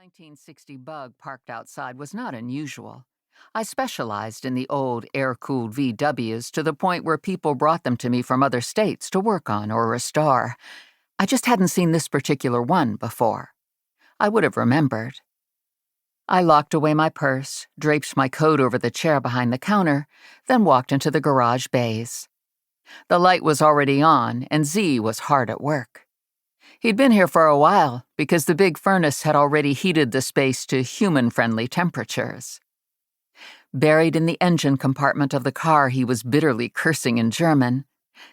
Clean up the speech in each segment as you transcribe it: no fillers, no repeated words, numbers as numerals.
1960 Bug parked outside was not unusual. I specialized in the old air-cooled VWs to the point where people brought them to me from other states to work on or restore. I just hadn't seen this particular one before. I would have remembered. I locked away my purse, draped my coat over the chair behind the counter, then walked into the garage bays. The light was already on, and Z was hard at work. He'd been here for a while because the big furnace had already heated the space to human-friendly temperatures. Buried in the engine compartment of the car he was bitterly cursing in German,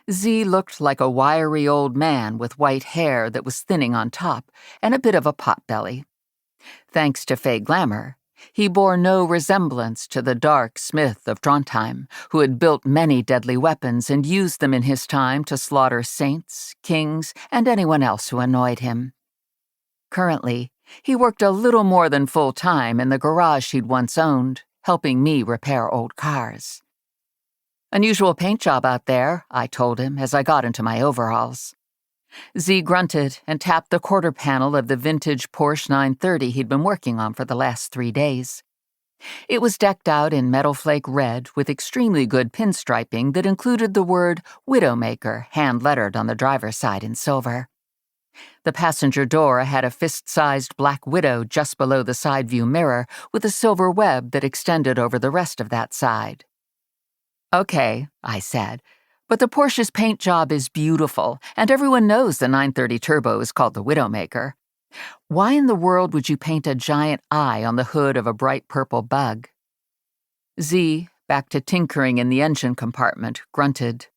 Z looked like a wiry old man with white hair that was thinning on top and a bit of a potbelly. Thanks to fey glamour, he bore no resemblance to the dark Smith of Trondheim, who had built many deadly weapons and used them in his time to slaughter saints, kings, and anyone else who annoyed him. Currently, he worked a little more than full-time in the garage he'd once owned, helping me repair old cars. "Unusual paint job out there," I told him as I got into my overalls. Z grunted and tapped the quarter panel of the vintage Porsche 930 he'd been working on for the last 3 days. It was decked out in metal flake red with extremely good pinstriping that included the word Widowmaker hand-lettered on the driver's side in silver. The passenger door had a fist-sized black widow just below the side view mirror with a silver web that extended over the rest of that side. "Okay," I said, "but the Porsche's paint job is beautiful, and everyone knows the 930 Turbo is called the Widowmaker. Why in the world would you paint a giant eye on the hood of a bright purple Bug?" Z, back to tinkering in the engine compartment, grunted.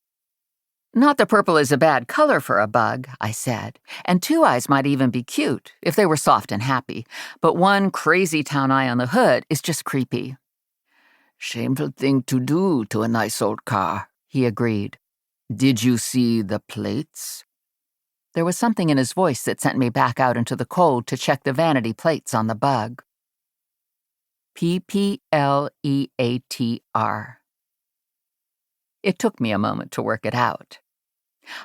"Not that purple is a bad color for a Bug," I said, "and 2 eyes might even be cute if they were soft and happy, but one crazy town eye on the hood is just creepy." "Shameful thing to do to a nice old car," he agreed. "Did you see the plates?" There was something in his voice that sent me back out into the cold to check the vanity plates on the Bug. PPLEATR. It took me a moment to work it out.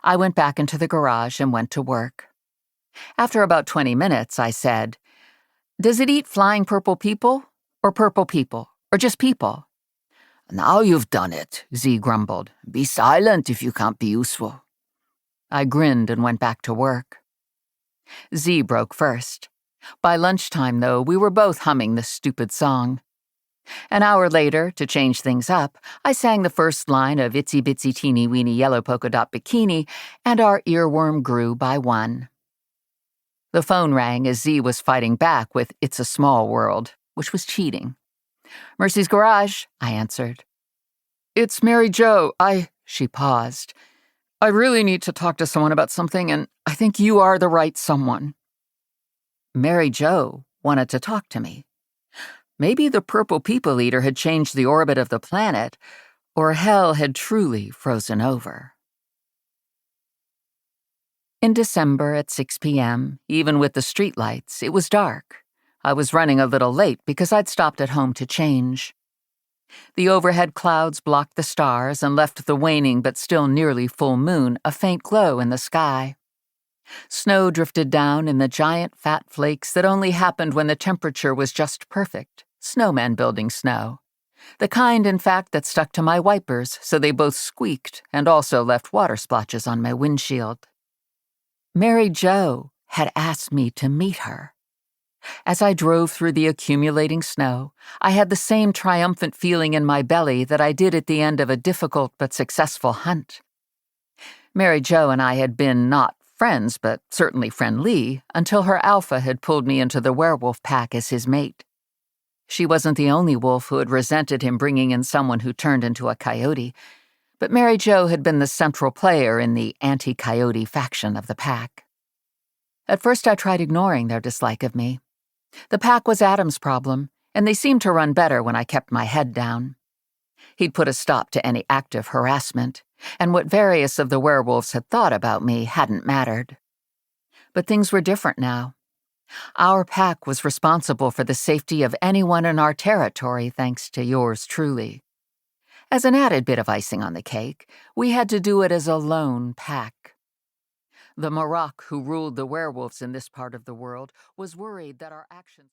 I went back into the garage and went to work. After about 20 minutes, I said, "Does it eat flying purple people, or just people?" "Now you've done it," Z grumbled. "Be silent if you can't be useful." I grinned and went back to work. Z broke first. By lunchtime, though, we were both humming the stupid song. An hour later, to change things up, I sang the first line of Itsy Bitsy Teeny Weeny Yellow Polka Dot Bikini, and our earworm grew by 1. The phone rang as Z was fighting back with It's a Small World, which was cheating. "Mercy's Garage," I answered. "It's Mary Jo. She paused. "I really need to talk to someone about something, and I think you are the right someone." Mary Jo wanted to talk to me. Maybe the purple people eater had changed the orbit of the planet, or hell had truly frozen over. In December at 6 p.m., even with the streetlights, it was dark. I was running a little late because I'd stopped at home to change. The overhead clouds blocked the stars and left the waning but still nearly full moon a faint glow in the sky. Snow drifted down in the giant fat flakes that only happened when the temperature was just perfect, snowmen building snow. The kind, in fact, that stuck to my wipers so they both squeaked and also left water splotches on my windshield. Mary Jo had asked me to meet her. As I drove through the accumulating snow, I had the same triumphant feeling in my belly that I did at the end of a difficult but successful hunt. Mary Jo and I had been not friends, but certainly friendly, until her alpha had pulled me into the werewolf pack as his mate. She wasn't the only wolf who had resented him bringing in someone who turned into a coyote, but Mary Jo had been the central player in the anti-coyote faction of the pack. At first I tried ignoring their dislike of me. The pack was Adam's problem, and they seemed to run better when I kept my head down. He'd put a stop to any active harassment, and what various of the werewolves had thought about me hadn't mattered. But things were different now. Our pack was responsible for the safety of anyone in our territory, thanks to yours truly. As an added bit of icing on the cake, we had to do it as a lone pack. The Maroc who ruled the werewolves in this part of the world was worried that our actions